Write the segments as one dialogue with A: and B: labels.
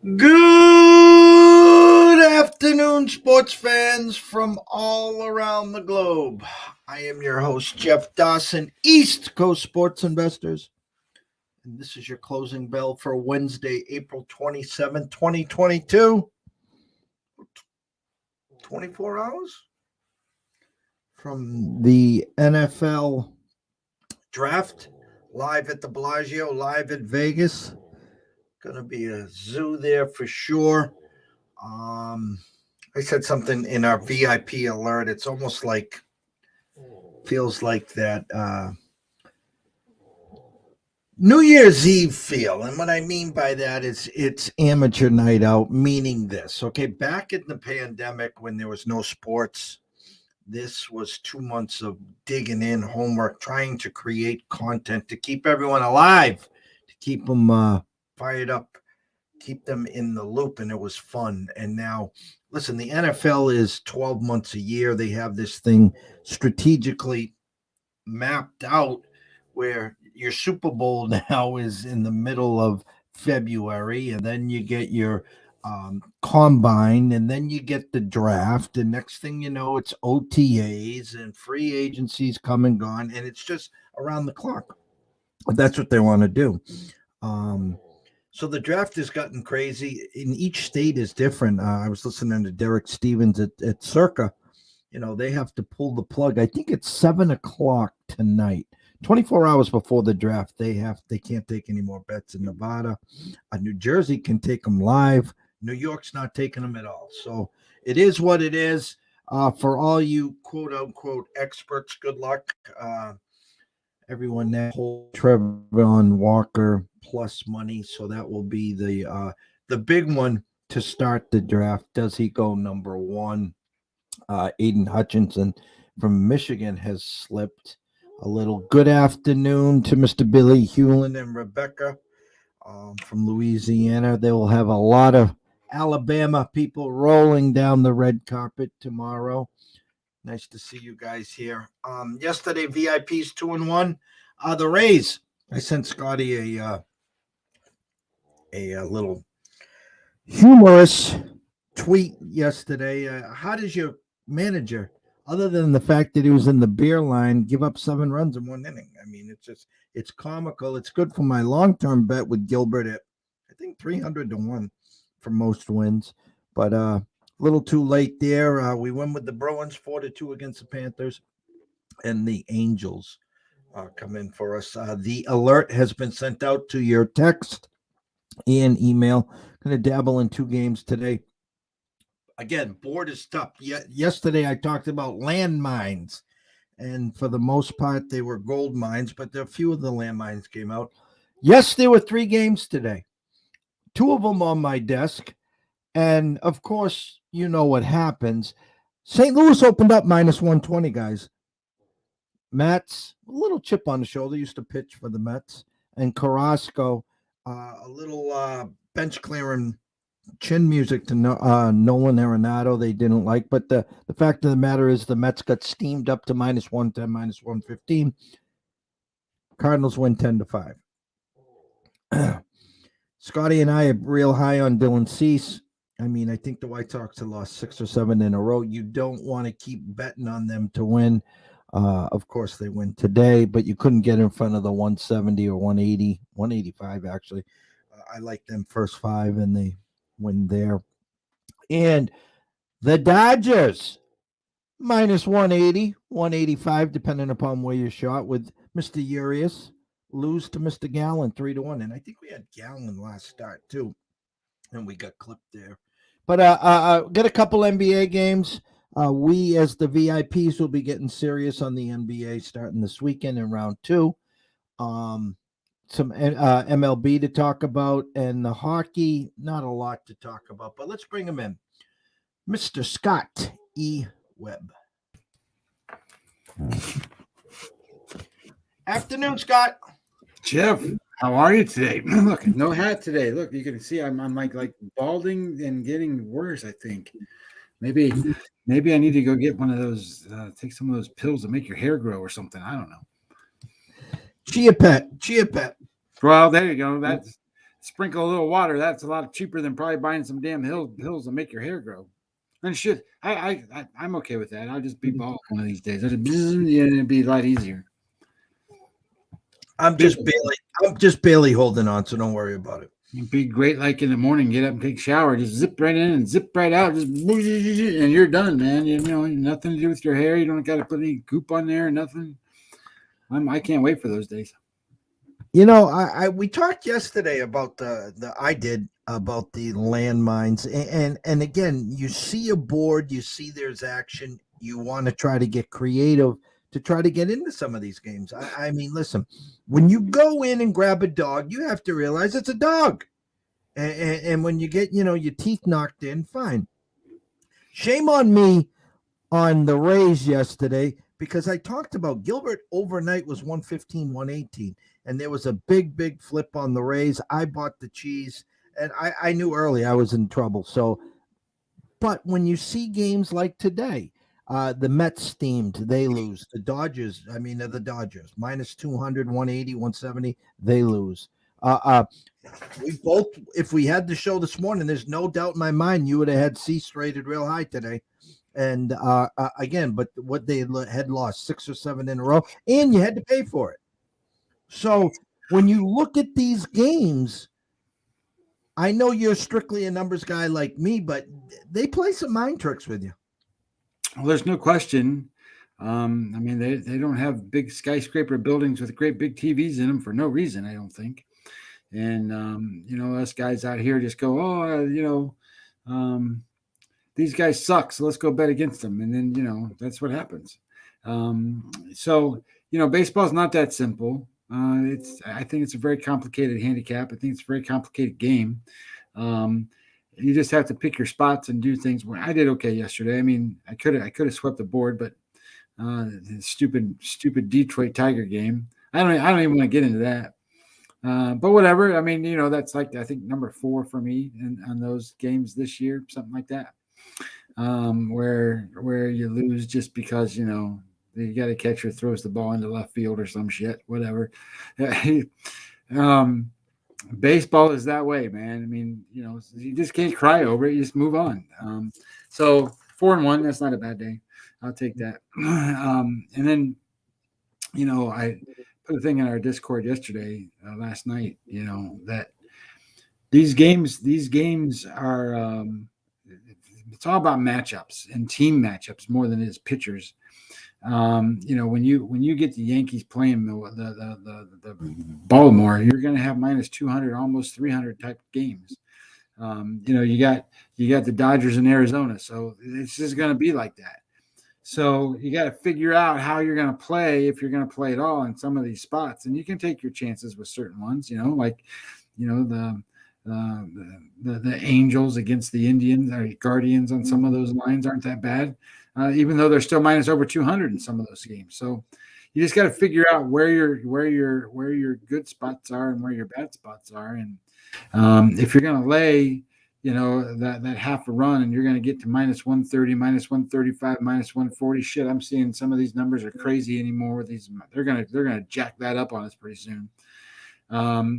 A: Good afternoon, sports fans from all around the globe. I am your host, Jeff Dawson, East Coast Sports Investors. And this is your closing bell for Wednesday, April 27th, 2022. 24 hours from the NFL draft, live at the Bellagio, live at Vegas. Going to be a zoo there for sure. I said something in our VIP alert. It's almost like, feels like that New Year's Eve feel. And what I mean by that is it's amateur night out, meaning this. Okay, back in the pandemic when there was no sports, this was 2 months of digging in, homework, trying to create content to keep everyone alive, to keep them fired up, keep them in the loop, and it was fun. And now, listen, the NFL is 12 months a year. They have this thing strategically mapped out where your Super Bowl now is in the middle of February, and then you get your combine, and then you get the draft, and next thing you know, it's OTAs and free agencies come and gone, and it's just around the clock. That's what they want to do. So the draft has gotten crazy. In each state is different. I was listening to Derek Stevens at Circa. You know, they have to pull the plug. I think it's 7 o'clock tonight. 24 hours before the draft, they can't take any more bets in Nevada. New Jersey can take them live. New York's not taking them at all. So it is what it is. For all you quote unquote experts, good luck. Everyone now hold Trevon Walker plus money, so that will be the big one to start the draft. Does he go number one? Aiden Hutchinson from Michigan has slipped a little. Good afternoon to Mr. Billy Hewlin and Rebecca from Louisiana. They will have a lot of Alabama people rolling down the red carpet tomorrow. Nice to see you guys here. Yesterday, VIPs 2-1. The Rays. I sent Scotty a little humorous tweet yesterday. How does your manager, other than the fact that he was in the beer line, give up 7 runs in 1 inning? I mean, it's comical. It's good for my long-term bet with Gilbert at, I think, 300-1 for most wins. But a little too late there. We win with the Bruins 4-2 against the Panthers, and the Angels come in for us. The alert has been sent out to your text and email. Going to dabble in 2 games today. Again, board is tough. Yesterday I talked about landmines, and for the most part they were gold mines, but a few of the landmines came out. Yes, there were 3 games today. 2 of them on my desk, and of course, you know what happens. St. Louis opened up -120, guys. Mets, a little chip on the shoulder, used to pitch for the Mets, and Carrasco, a little bench clearing chin music to Nolan Arenado they didn't like. But the fact of the matter is the Mets got steamed up to -110, -115. Cardinals win 10-5. Scotty and I are real high on Dylan Cease. I mean, I think the White Sox have lost 6 or 7 in a row. You don't want to keep betting on them to win. Of course, they win today, but you couldn't get in front of the 170 or 180, 185 actually. I like them first 5, and they win there. And the Dodgers, -180, 185, depending upon where you shot, with Mr. Urias, lose to Mr. Gallen 3-1. And I think we had Gallen last start too, and we got clipped there. But got a couple NBA games. We, as the VIPs, will be getting serious on the NBA starting this weekend in round 2. Some MLB to talk about, and the hockey, not a lot to talk about, but let's bring him in. Mr. Scott E. Webb. Afternoon, Scott.
B: Jeff, how are you today? Look, no hat today. Look, you can see I'm like balding and getting worse, I think. Maybe I need to go get one of those, take some of those pills to make your hair grow or something. I don't know.
A: Chia Pet.
B: Well, there you go. sprinkle a little water. That's a lot cheaper than probably buying some damn hills to make your hair grow. And shit, I'm okay with that. I'll just be bald one of these days. It'd be a lot easier.
A: I'm just barely holding on, so don't worry about it.
B: It'd be great, like in the morning, get up and take a shower, just zip right in and zip right out, just and you're done, man. You know, nothing to do with your hair. You don't got to put any goop on there, nothing. I can't wait for those days.
A: You know, we talked yesterday about I did about the landmines, and again, you see a board, you see there's action, you want to try to get creative to try to get into some of these games. I mean, listen, when you go in and grab a dog, you have to realize it's a dog, and when you get your teeth knocked in, fine. Shame on me on the Rays yesterday because I talked about Gilbert overnight was 115, 118. And there was a big flip on the Rays. I bought the cheese, and I knew early I was in trouble. So, but when you see games like today, the Mets steamed, they lose. The Dodgers, they're the Dodgers, minus 200, 180, 170, they lose. We both, if we had the show this morning, there's no doubt in my mind you would have had Cease rated real high today. And again, but what they had lost 6 or 7 in a row, and you had to pay for it. So when you look at these games, I know you're strictly a numbers guy like me, but they play some mind tricks with you.
B: Well, there's no question. They don't have big skyscraper buildings with great big TVs in them for no reason, I don't think. And, us guys out here just go, these guys suck, so let's go bet against them. And then, that's what happens. Baseball's not that simple. I think it's a very complicated handicap. I think it's a very complicated game. You just have to pick your spots and do things. I did okay yesterday. I mean, I could have swept the board, but the stupid Detroit Tiger game. I don't even want to get into that. But whatever. I mean, that's like I think number 4 for me on those games this year, something like that. Where you lose just because you got a catcher throws the ball into left field or some shit, whatever. Baseball is that way, man. I mean, you just can't cry over it. You just move on. So 4-1, that's not a bad day. I'll take that. And then, I put a thing in our Discord yesterday, last night, that these games are, it's all about matchups and team matchups more than it is pitchers. When you get the Yankees playing the Baltimore, you're going to have minus 200, almost 300 type games. You got the Dodgers in Arizona, so it's just going to be like that. So you got to figure out how you're going to play, if you're going to play at all in some of these spots, and you can take your chances with certain ones. The Angels against the Indians or Guardians on some of those lines aren't that bad. Even though they're still minus over 200 in some of those games. So you just got to figure out where your good spots are and where your bad spots are. And if you're going to lay, that half a run and you're going to get to minus 130, minus 135, minus 140, shit, I'm seeing some of these numbers are crazy anymore. They're going to jack that up on us pretty soon.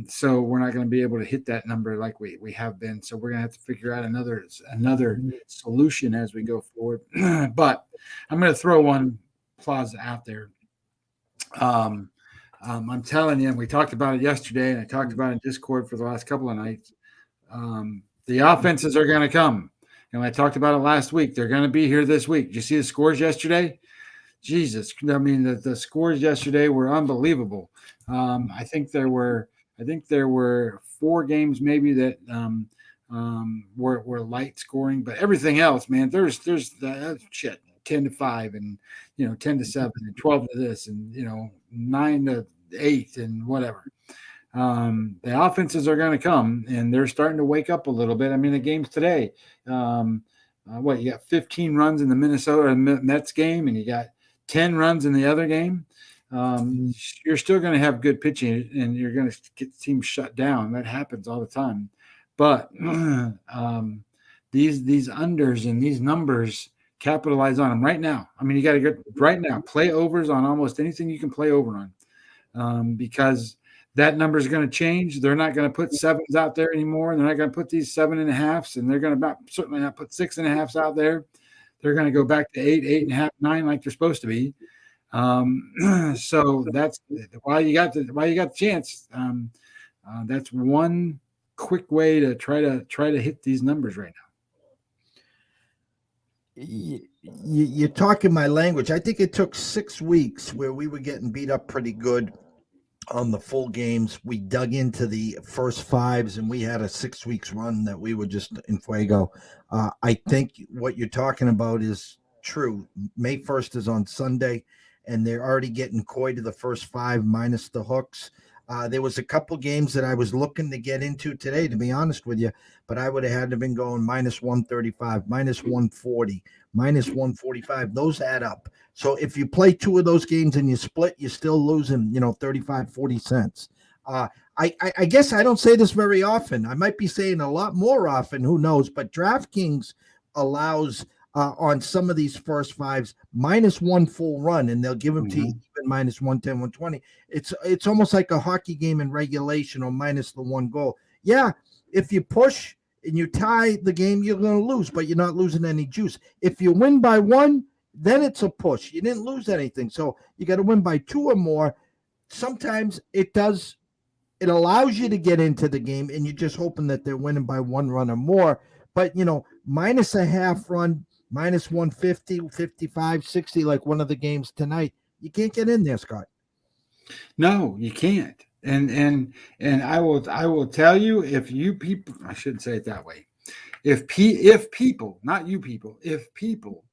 B: So we're not going to be able to hit that number like we have been. So we're going to have to figure out another solution as we go forward. But I'm going to throw one plaza out there. I'm telling you, we talked about it yesterday, and I talked about it in Discord for the last couple of nights. The offenses are going to come. And I talked about it last week. They're going to be here this week. Did you see the scores yesterday? Jesus, I mean, the scores yesterday were unbelievable. I think there were 4 games maybe that were light scoring, but everything else, man, there's shit 10-5 and 10-7 and 12 to this and 9-8 and whatever. The offenses are going to come, and they're starting to wake up a little bit. I mean, the games today, you got 15 runs in the Minnesota Mets game, and you got 10 runs in the other game. You're still going to have good pitching, and you're going to get teams shut down. That happens all the time. But these unders and these numbers, capitalize on them right now. I mean, you got to get right now. Play overs on almost anything you can play over on, because that number is going to change. They're not going to put sevens out there anymore. And they're not going to put these 7.5s, and they're going to certainly not put 6.5s out there. They're going to go back to 8, 8.5, 9, like they're supposed to be. So that's why you got the chance. That's one quick way to try to hit these numbers right now.
A: You're talking my language. I think it took 6 weeks where we were getting beat up pretty good on the full games. We dug into the first fives, and we had a 6 weeks run that we were just in fuego. I think what you're talking about is true. May 1st is on Sunday, and they're already getting coy to the first 5 minus the hooks. There was a couple games that I was looking to get into today, to be honest with you, but I would have had to been going minus 135, minus 140, minus 145. Those add up. So if you play 2 of those games and you split, you're still losing, 35, 40 cents. I guess I don't say this very often. I might be saying a lot more often, who knows, but DraftKings allows on some of these first 5s minus 1 full run, and they'll give them to you even minus 110, 120. It's almost like a hockey game in regulation, or minus the 1 goal. Yeah, if you push and you tie the game, you're going to lose, but you're not losing any juice. If you win by 1, then it's a push. You didn't lose anything. So you got to win by 2 or more. Sometimes it allows you to get into the game, and you're just hoping that they're winning by 1 run or more. But, minus a half run, minus 150, 55, 60, like one of the games tonight, you can't get in there, Scott.
B: No, you can't. And I will tell you, if you people, I shouldn't say it that way. If people, not you people, if people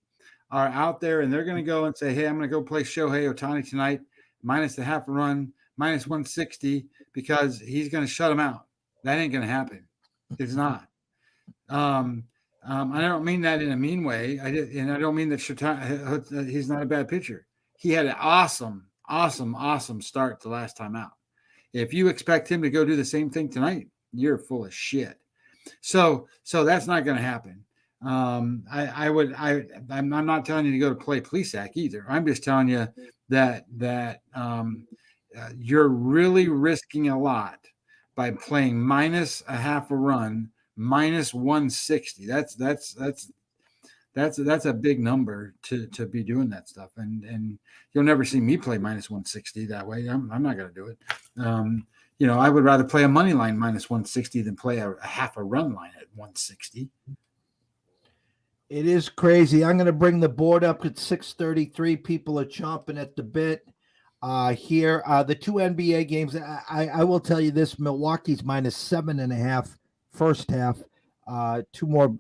B: are out there and they're going to go and say, hey, I'm going to go play Shohei Ohtani tonight, minus the half run, minus 160, because he's going to shut them out. That ain't going to happen. It's not. I don't mean that in a mean way. I don't mean that he's not a bad pitcher. He had an awesome start the last time out. If you expect him to go do the same thing tonight, you're full of shit. So that's not going to happen. I'm not telling you to go to play Plesac either. I'm just telling you that you're really risking a lot by playing minus a half a run, minus 160. That's a big number to be doing that stuff. And you'll never see me play minus 160 that way. I'm not going to do it. I would rather play a money line minus 160 than play a half a run line at 160.
A: It is crazy. I'm going to bring the board up at 6:33. People are chomping at the bit here. The 2 NBA games, I will tell you this: Milwaukee's minus 7.5 first half. 2 more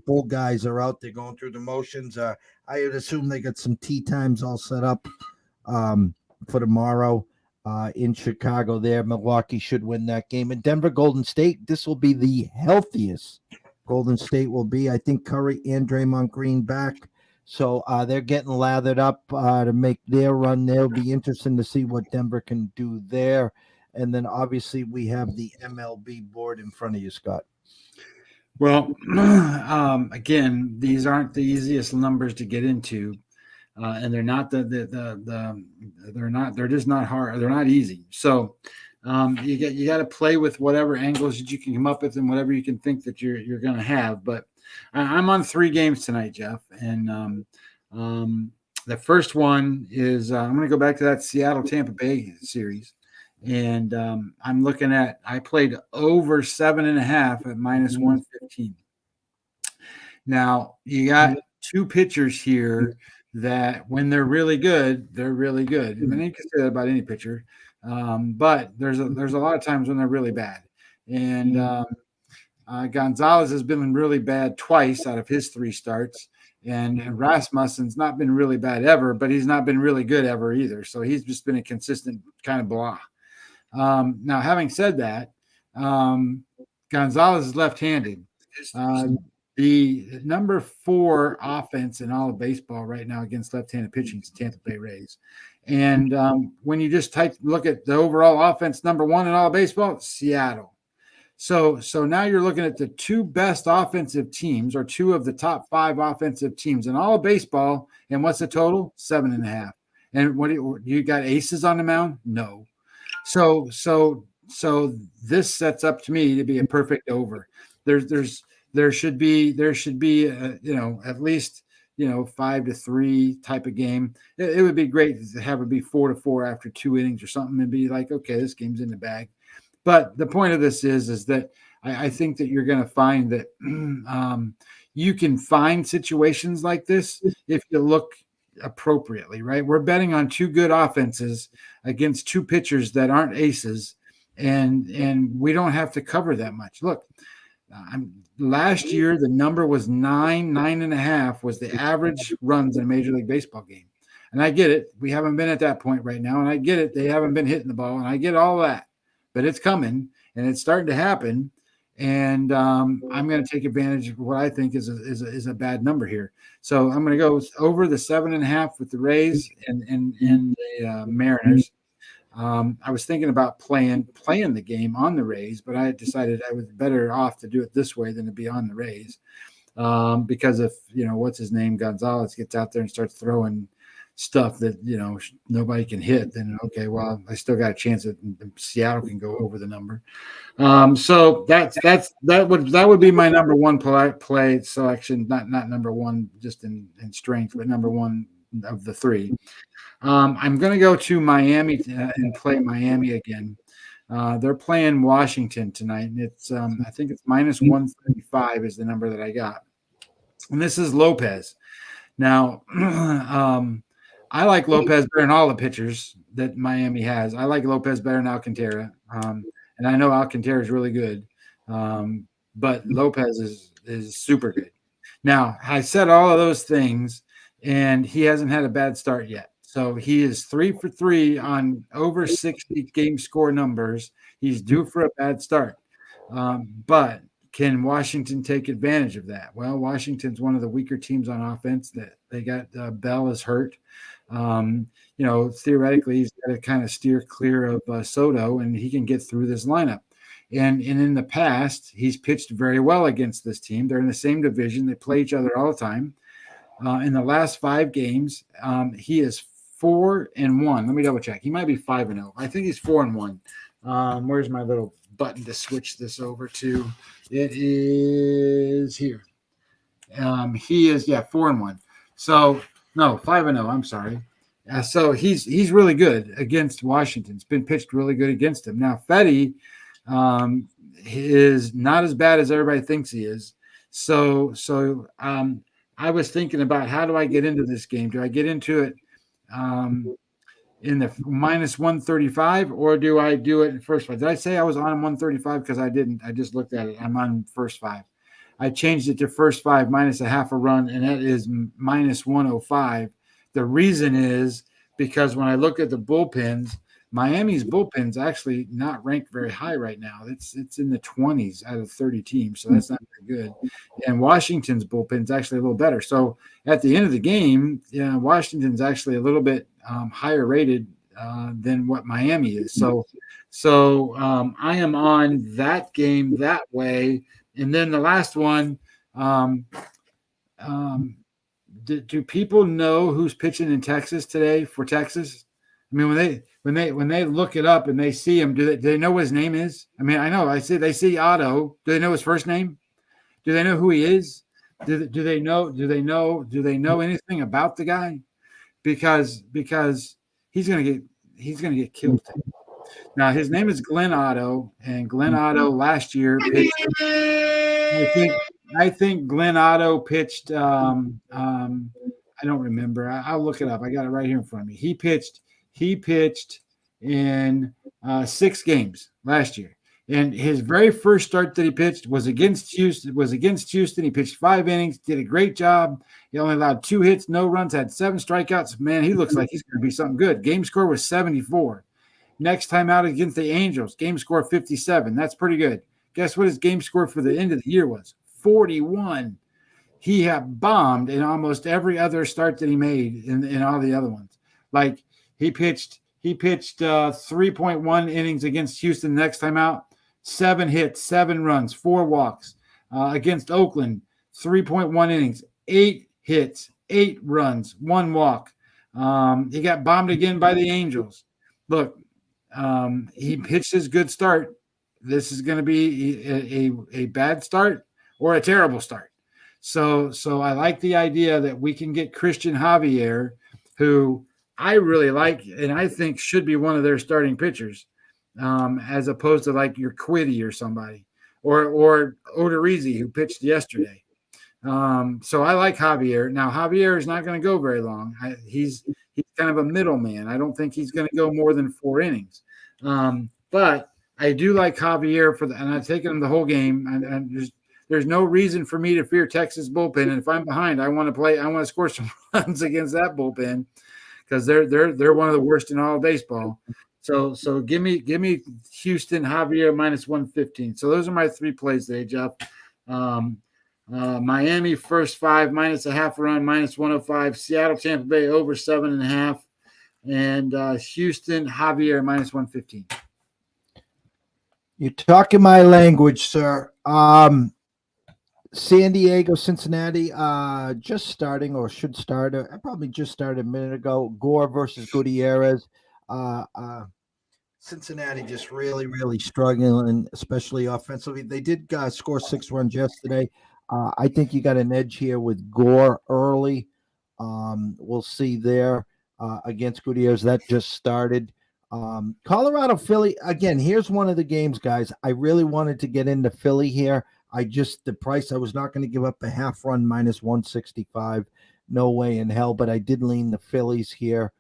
A: Bull guys are out there going through the motions. I would assume they got some tee times all set up for tomorrow in Chicago there. Milwaukee should win that game. And Denver, Golden State, this will be the healthiest Golden State will be. I think Curry and Draymond Green back. So they're getting lathered up to make their run. It'll be interesting to see what Denver can do there. And then obviously we have the MLB board in front of you, Scott.
B: Well, again, these aren't the easiest numbers to get into, and they're not they're just not hard. They're not easy. So you got to play with whatever angles that you can come up with and whatever you can think that you're going to have. But I'm on 3 games tonight, Jeff, and the first one is I'm going to go back to that Seattle Tampa Bay series. And I'm looking at, I played over 7.5 at minus 115. Now you got 2 pitchers here that when they're really good, they're really good. I mean, you can say that about any pitcher, but there's a lot of times when they're really bad. And Gonzalez has been really bad twice out of his 3 starts. And Rasmussen's not been really bad ever, but he's not been really good ever either. So he's just been a consistent kind of blah. Now, having said that, Gonzalez is left-handed. The number 4 offense in all of baseball right now against left-handed pitching is the Tampa Bay Rays. And when you just look at the overall offense, number 1 in all of baseball, Seattle. So now you're looking at the 2 best offensive teams, or 2 of the top 5 offensive teams in all of baseball. And what's the total? 7.5. And what you got aces on the mound? No. So this sets up to me to be a perfect over. There should be at least 5-3 type of game. It would be great to have it be 4-4 after 2 innings or something and be like, okay, this game's in the bag. But the point of this is that I think that you're going to find that you can find situations like this if you look appropriately, right? We're betting on two good offenses against two pitchers that aren't aces, and we don't have to cover that much. Look, last year the number was 9.5 was the average runs in a Major League Baseball game. And I get it. We haven't been at that point right now. And I get it. They haven't been hitting the ball. And I get all that. But it's coming and it's starting to happen. And I'm going to take advantage of what I think is a bad number here. So I'm going to go over the 7.5 with the Rays and the Mariners. I was thinking about playing the game on the Rays, but I decided I was better off to do it this way than to be on the Rays. Because if, what's his name, Gonzalez gets out there and starts throwing stuff that, nobody can hit, then, okay, well, I still got a chance that Seattle can go over the number. So that would be my number one play selection, not number one just in strength, but number one of the three. I'm going to go to Miami and play Miami again. They're playing Washington tonight, and it's I think it's -135 is the number that I got. And this is Lopez. Now, I like Lopez better than all the pitchers that Miami has. I like Lopez better than Alcantara. And I know Alcantara is really good, but Lopez is super good. Now, I said all of those things, and he hasn't had a bad start yet. So he is 3 for 3 on over 60 game score numbers. He's due for a bad start. But can Washington take advantage of that? Well, Washington's one of the weaker teams on offense. That they got Bell is hurt. Theoretically, he's got to kind of steer clear of Soto, and he can get through this lineup. And in the past, he's pitched very well against this team. They're in the same division. They play each other all the time. In the last 5 games, he is 4-1. Let me double check. He might be 5-0. I think he's 4-1. Where's my little button to switch this over to? It is here. He is 4-1. So no, 5-0. I'm sorry. So he's really good against Washington. It's been pitched really good against him. Now Fetty is not as bad as everybody thinks he is. So I was thinking about how do I get into this game? Do I get into it in the -135, or do I do it in first 5? Did I say I was on 135? Because I didn't. I just looked at it. I'm on first 5. I changed it to first 5 minus a half a run, and that is -105. The reason is because when I look at the bullpens, Miami's bullpen's actually not ranked very high right now. It's in the 20s out of 30 teams, so that's not very good. And Washington's bullpen's actually a little better. So at the end of the game, Washington's actually a little bit higher rated than what Miami is. So I am on that game that way. And then the last one, do people know who's pitching in Texas today for Texas? I mean, when they look it up and they see him, do they know what his name is? I mean, I know they see Otto. Do they know his first name? Do they know who he is? Do they know anything about the guy? Because he's gonna get killed. Now his name is Glenn Otto, and Glenn Otto last year pitched. I think Glenn Otto pitched. I don't remember. I'll look it up. I got it right here in front of me. He pitched in 6 games last year, and his very first start that he pitched was against Houston. He pitched 5 innings, did a great job. He only allowed 2 hits, no runs, had 7 strikeouts. Man, he looks like he's going to be something good. Game score was 74. Next time out against the Angels, game score 57. That's pretty good. Guess what his game score for the end of the year was? 41. He had bombed in almost every other start that he made in all the other ones. Like he pitched 3.1 innings against Houston the next time out, 7 hits, 7 runs, 4 walks. Against Oakland, 3.1 innings, 8 hits, 8 runs, 1 walk. He got bombed again by the Angels. Look, He pitched his good start. This is going to be a bad start or a terrible start. So I like the idea that we can get Christian Javier, who I really like and I think should be one of their starting pitchers, as opposed to like your Quiddy or somebody, or Odorizzi, who pitched yesterday. So I like Javier. Now Javier is not going to go very long. He's kind of a middleman. I don't think he's going to go more than 4 innings. But I do like Javier and I've taken him the whole game. And there's no reason for me to fear Texas bullpen. And if I'm behind, I want to score some runs against that bullpen because they're one of the worst in all of baseball. So give me Houston Javier -115. So those are my 3 plays today, Jeff. Miami first 5 -0.5 run -105. Seattle Tampa Bay over 7.5, and Houston Javier -115.
A: You're talking my language, sir. San Diego, Cincinnati, just starting or should start. I probably just started a minute ago. Gore versus Gutierrez. Cincinnati just really, really struggling, especially offensively. They did score 6 runs yesterday. I think you got an edge here with Gore early. We'll see there against Gutierrez. That just started. Colorado, Philly. Again, here's one of the games, guys. I really wanted to get into Philly here. The price, I was not going to give up a half run -165. No way in hell, but I did lean the Phillies here.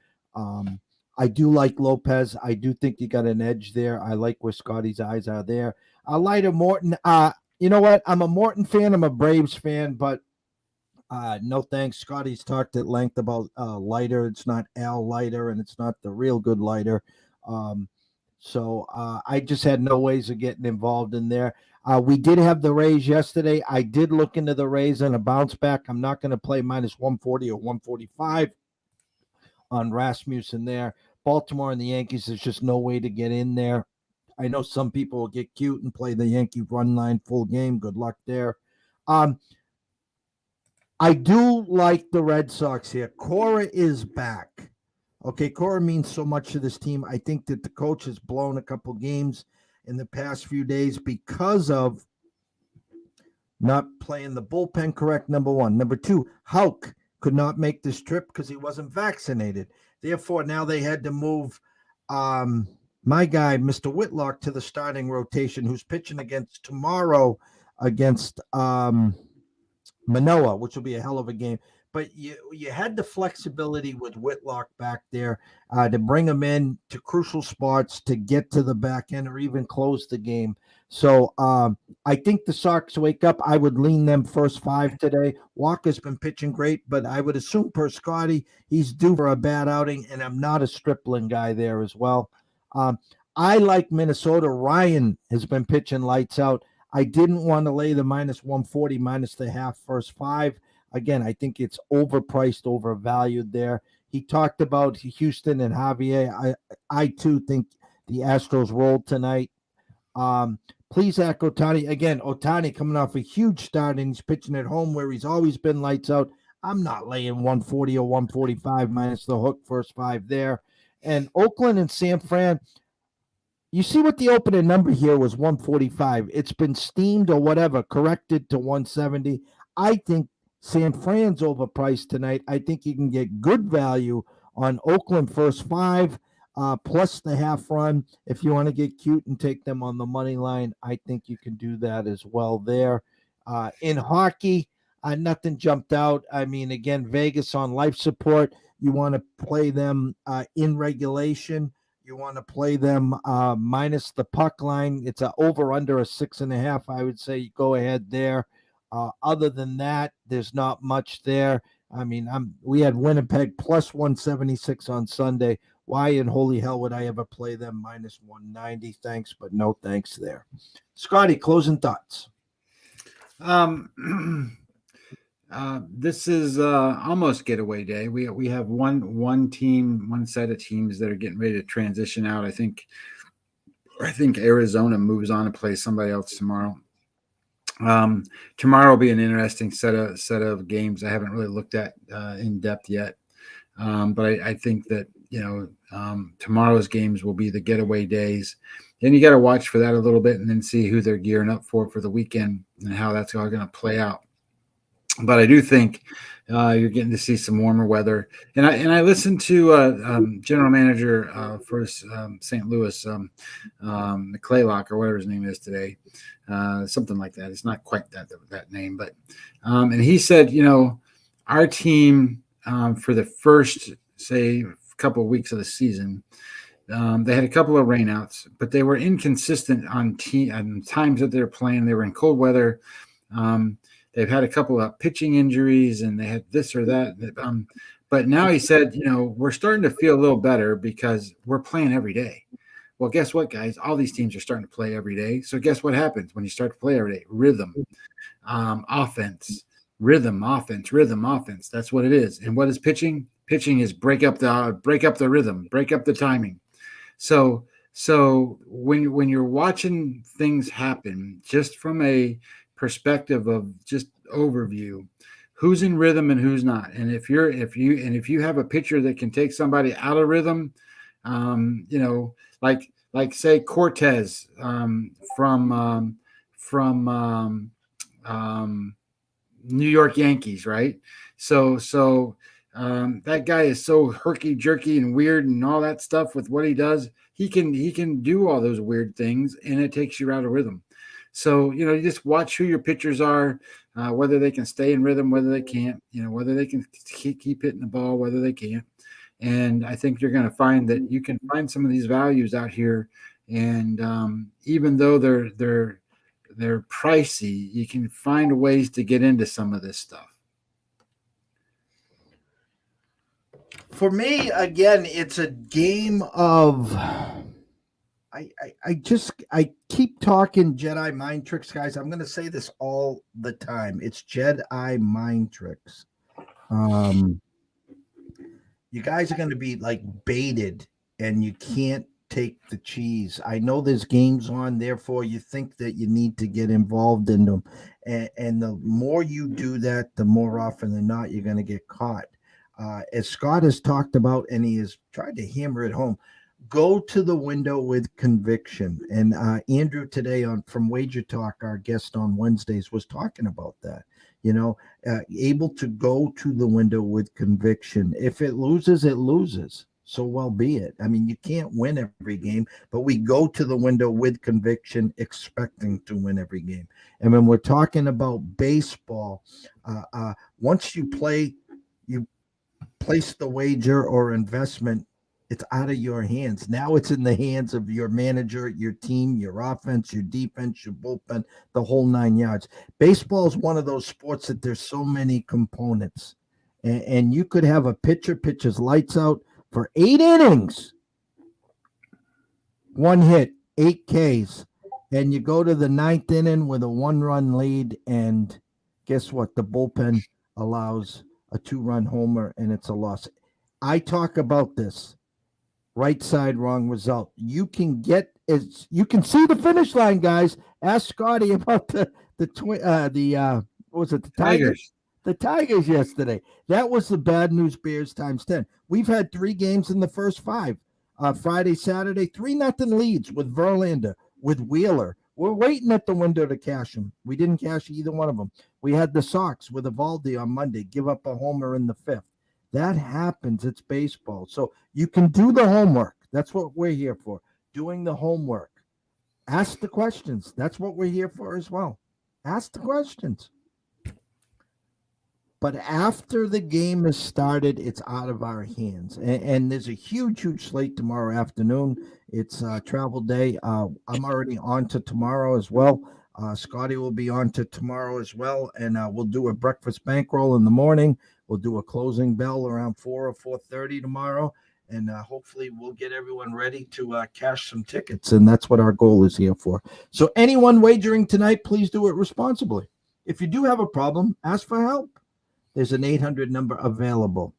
A: I do like Lopez. I do think you got an edge there. I like where Scotty's eyes are there. I like Morton. You know what? I'm a Morton fan. I'm a Braves fan, but no thanks. Scotty's talked at length about Leiter. It's not Al Leiter, and it's not the real good Leiter. So I just had no ways of getting involved in there. We did have the Rays yesterday. I did look into the Rays and a bounce back. I'm not going to play -140 or 145 on Rasmussen there. Baltimore and the Yankees, there's just no way to get in there. I know some people will get cute and play the Yankee run line full game. Good luck there. I do like the Red Sox here. Cora is back. Okay, Cora means so much to this team. I think that the coach has blown a couple games in the past few days because of not playing the bullpen correct, number 1. Number 2, Houck could not make this trip because he wasn't vaccinated. Therefore, now they had to move my guy, Mr. Whitlock, to the starting rotation, who's pitching tomorrow against Manoah, which will be a hell of a game. But you had the flexibility with Whitlock back there to bring him in to crucial spots to get to the back end or even close the game. So I think the Sox wake up. I would lean them first 5 today. Walker's been pitching great, but I would assume per Scotty, he's due for a bad outing, and I'm not a Stripling guy there as well. I like Minnesota. Ryan has been pitching lights out. I didn't want to lay the -140 minus the half first 5. Again, I think it's overpriced, overvalued there. He talked about Houston and Javier. I too think the Astros rolled tonight. Please act Otani. Again, Otani coming off a huge start and he's pitching at home where he's always been lights out. I'm not laying 140 or 145 minus the hook first 5 there. And Oakland and San Fran, you see what the opening number here was, 145. It's been steamed or whatever, corrected to 170. I think San Fran's overpriced tonight. I think you can get good value on Oakland first 5 plus the half run. If you want to get cute and take them on the money line, I think you can do that as well there. In hockey, nothing jumped out. I mean, again, Vegas on life support. You want to play them in regulation. You want to play them minus the puck line. It's a over under a 6.5. I would say go ahead there. Other than that, there's not much there. I mean, we had Winnipeg plus 176 on Sunday. Why in holy hell would I ever play them minus 190? Thanks, but no thanks there. Scotty, closing thoughts.
B: This is almost getaway day. We have one team, one set of teams that are getting ready to transition out. I think Arizona moves on to play somebody else tomorrow. Tomorrow will be an interesting set of games I haven't really looked at in depth yet. But I think that tomorrow's games will be the getaway days. Then you got to watch for that a little bit and then see who they're gearing up for the weekend and how that's all going to play out. But I do think you're getting to see some warmer weather. And I listened to general manager for St. Louis, McClaylock or whatever his name is today, something like that. It's not quite that name, but and he said, our team for the first, say, couple of weeks of the season, they had a couple of rainouts, but they were inconsistent on times that they're playing. They were in cold weather. They've had a couple of pitching injuries, and they had this or that. But now he said, we're starting to feel a little better because we're playing every day. Well, guess what, guys? All these teams are starting to play every day. So guess what happens when you start to play every day? Rhythm, offense, rhythm, offense. That's what it is. And what is pitching? Pitching is break up the rhythm, break up the timing. So when you're watching things happen, just from a perspective of just overview, who's in rhythm and who's not, and if you have a pitcher that can take somebody out of rhythm, like say Cortez from New York Yankees, right? So that guy is so herky jerky and weird and all that stuff with what he does. He can do all those weird things, and it takes you out of rhythm. So, you just watch who your pitchers are, whether they can stay in rhythm, whether they can't, whether they can keep hitting the ball, whether they can't. And I think you're going to find that you can find some of these values out here. And even though they're pricey, you can find ways to get into some of this stuff.
A: For me, again, it's a game of I keep talking Jedi mind tricks, guys. I'm going to say this all the time. It's Jedi mind tricks. You guys are going to be like baited, and you can't take the cheese. I know there's games on, therefore you think that you need to get involved in them, and the more you do that, the more often than not you're going to get caught. As Scott has talked about, and he has tried to hammer it home, go to the window with conviction. And Andrew today from Wager Talk, our guest on Wednesdays, was talking about that. Able to go to the window with conviction. If it loses, it loses. So well be it. I mean, you can't win every game, but we go to the window with conviction, expecting to win every game. And when we're talking about baseball, once you place the wager or investment, it's out of your hands. Now it's in the hands of your manager, your team, your offense, your defense, your bullpen, the whole 9 yards. Baseball is one of those sports that there's so many components. And you could have a pitcher pitch his lights out for 8 innings, 1 hit, 8 Ks, and you go to the 9th inning with a 1-run lead, and guess what? The bullpen allows a 2-run homer, and it's a loss. I talk about this. Right side, wrong result. You can see the finish line, guys. Ask Scotty about the what was it? The Tigers. The Tigers yesterday. That was the bad news Bears times 10. We've had 3 games in the first 5. Friday, Saturday, 3-0 leads with Verlander, with Wheeler. We're waiting at the window to cash them. We didn't cash either one of them. We had the Sox with Evaldi on Monday, give up a homer in the 5th. That happens. It's baseball. So you can do the homework. That's what we're here for, doing the homework. Ask the questions. That's what we're here for as well. Ask the questions. But after the game is started, it's out of our hands. And there's a huge, huge slate tomorrow afternoon. It's travel day. I'm already on to tomorrow as well. Scotty will be on to tomorrow as well. And we'll do a breakfast bankroll in the morning. We'll do a closing bell around 4 or 4:30 tomorrow. And hopefully we'll get everyone ready to cash some tickets. And that's what our goal is here for. So anyone wagering tonight, please do it responsibly. If you do have a problem, ask for help. There's an 800 number available.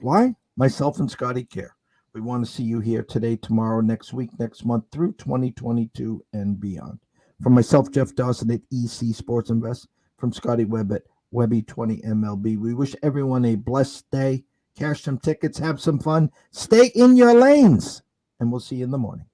A: Why? Myself and Scotty care. We want to see you here today, tomorrow, next week, next month, through 2022 and beyond. From myself, Jeff Dawson at EC Sports Invest, from Scotty Webb at Webby20 MLB. We wish everyone a blessed day cash some tickets, have some fun, stay in your lanes, and we'll see you in the morning.